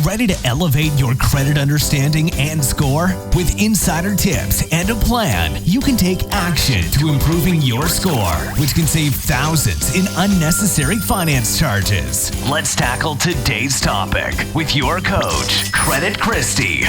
Ready to elevate your credit understanding and score? With insider tips and a plan, you can take action to improving your score, which can save thousands in unnecessary finance charges. Let's tackle today's topic with your coach, Credit Christy.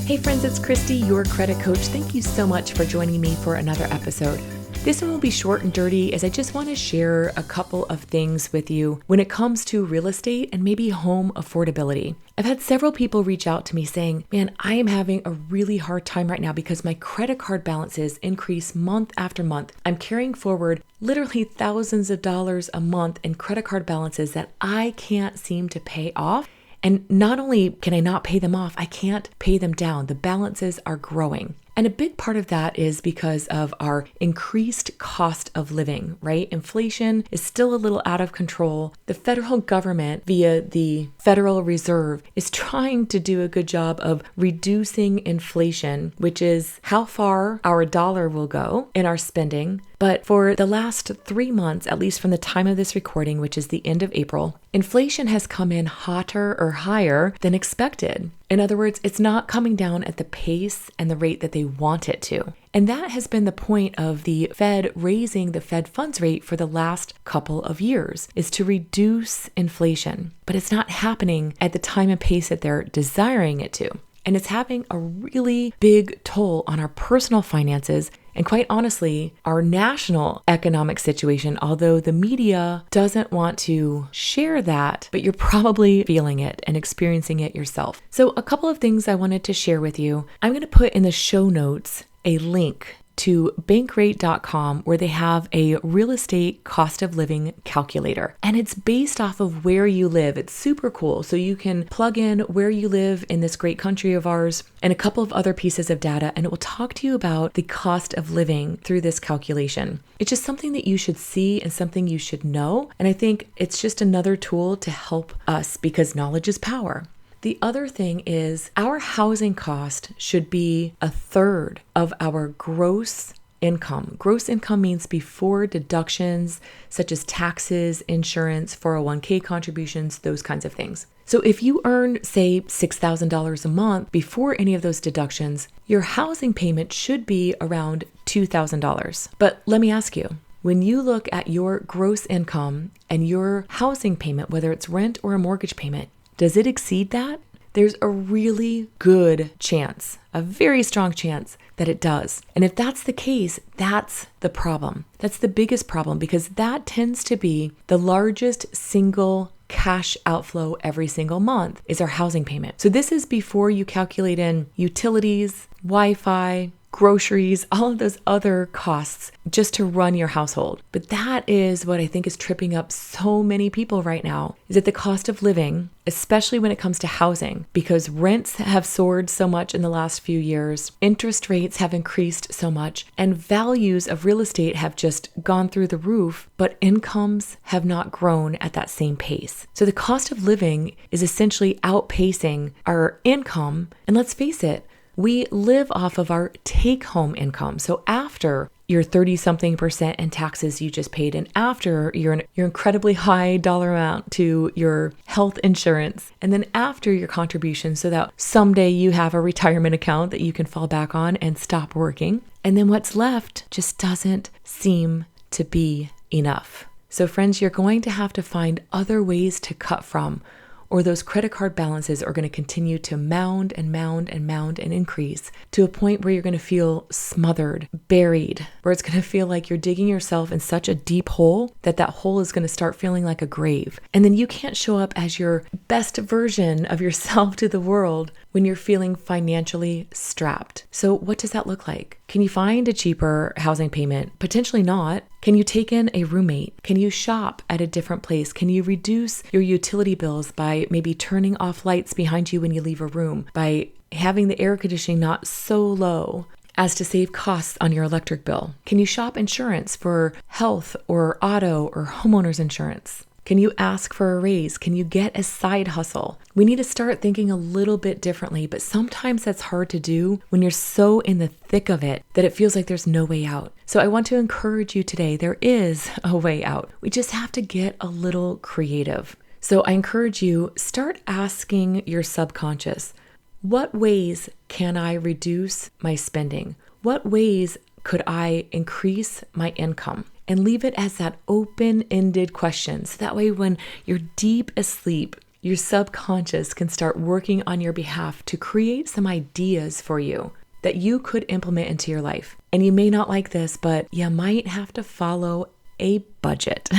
Hey friends, it's Christy, your credit coach. Thank you so much for joining me for another episode. This one will be short and dirty as I just want to share a couple of things with you when it comes to real estate and maybe home affordability. I've had several people reach out to me saying, man, I am having a really hard time right now because my credit card balances increase month after month. I'm carrying forward literally thousands of dollars a month in credit card balances that I can't seem to pay off. And not only can I not pay them off, I can't pay them down. The balances are growing. And a big part of that is because of our increased cost of living, right? Inflation is still a little out of control. The federal government, via the Federal Reserve, is trying to do a good job of reducing inflation, which is how far our dollar will go in our spending. But for the last 3 months, at least from the time of this recording, which is the end of April, inflation has come in hotter or higher than expected. In other words, it's not coming down at the pace and the rate that they want it to. And that has been the point of the Fed raising the Fed funds rate for the last couple of years, is to reduce inflation. But it's not happening at the time and pace that they're desiring it to. And it's having a really big toll on our personal finances and, quite honestly, our national economic situation, although the media doesn't want to share that, but you're probably feeling it and experiencing it yourself. So a couple of things I wanted to share with you. I'm going to put in the show notes a link to bankrate.com where they have a real estate cost of living calculator. And it's based off of where you live. It's super cool. So you can plug in where you live in this great country of ours and a couple of other pieces of data, and it will talk to you about the cost of living through this calculation. It's just something that you should see and something you should know. And I think it's just another tool to help us because knowledge is power. The other thing is our housing cost should be a third of our gross income. Gross income means before deductions such as taxes, insurance, 401k contributions, those kinds of things. So if you earn, say, $6,000 a month before any of those deductions, your housing payment should be around $2,000. But let me ask you, when you look at your gross income and your housing payment, whether it's rent or a mortgage payment, does it exceed that? There's a really good chance, a very strong chance that it does. And if that's the case, that's the problem. That's the biggest problem because that tends to be the largest single cash outflow every single month is our housing payment. So this is before you calculate in utilities, Wi-Fi, groceries, all of those other costs just to run your household. But that is what I think is tripping up so many people right now, is that the cost of living, especially when it comes to housing, because rents have soared so much in the last few years, interest rates have increased so much, and values of real estate have just gone through the roof, but incomes have not grown at that same pace. So the cost of living is essentially outpacing our income. And let's face it, we live off of our take-home income. So after your 30-something% in taxes you just paid, and after your incredibly high dollar amount to your health insurance, and then after your contributions so that someday you have a retirement account that you can fall back on and stop working, and then what's left just doesn't seem to be enough. So friends, you're going to have to find other ways to cut from, or those credit card balances are going to continue to mound and increase to a point where you're going to feel smothered, buried, where it's going to feel like you're digging yourself in such a deep hole that that hole is going to start feeling like a grave. And then you can't show up as your best version of yourself to the world when you're feeling financially strapped. So what does that look like? Can you find a cheaper housing payment? Potentially not. Can you take in a roommate? Can you shop at a different place? Can you reduce your utility bills by maybe turning off lights behind you when you leave a room, by having the air conditioning not so low as to save costs on your electric bill? Can you shop insurance for health or auto or homeowners insurance? Can you ask for a raise? Can you get a side hustle? We need to start thinking a little bit differently, but sometimes that's hard to do when you're so in the thick of it that it feels like there's no way out. So I want to encourage you today, there is a way out. We just have to get a little creative. So I encourage you, start asking your subconscious, what ways can I reduce my spending? What ways could I increase my income? And leave it as that open-ended question. So that way when you're deep asleep, your subconscious can start working on your behalf to create some ideas for you that you could implement into your life. And you may not like this, but you might have to follow a budget.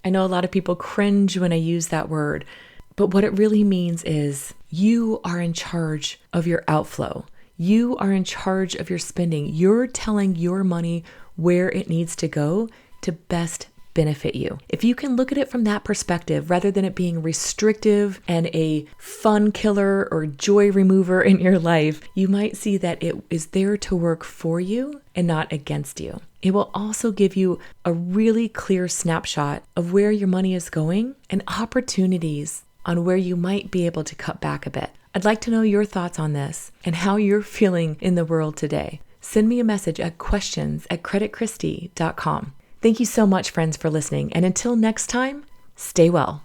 I know a lot of people cringe when I use that word, but what it really means is you are in charge of your outflow. You are in charge of your spending. You're telling your money where it needs to go to best benefit you. If you can look at it from that perspective, rather than it being restrictive and a fun killer or joy remover in your life, you might see that it is there to work for you and not against you. It will also give you a really clear snapshot of where your money is going and opportunities on where you might be able to cut back a bit. I'd like to know your thoughts on this and how you're feeling in the world today. Send me a message at questions@creditchristie.com. Thank you so much, friends, for listening. And until next time, stay well.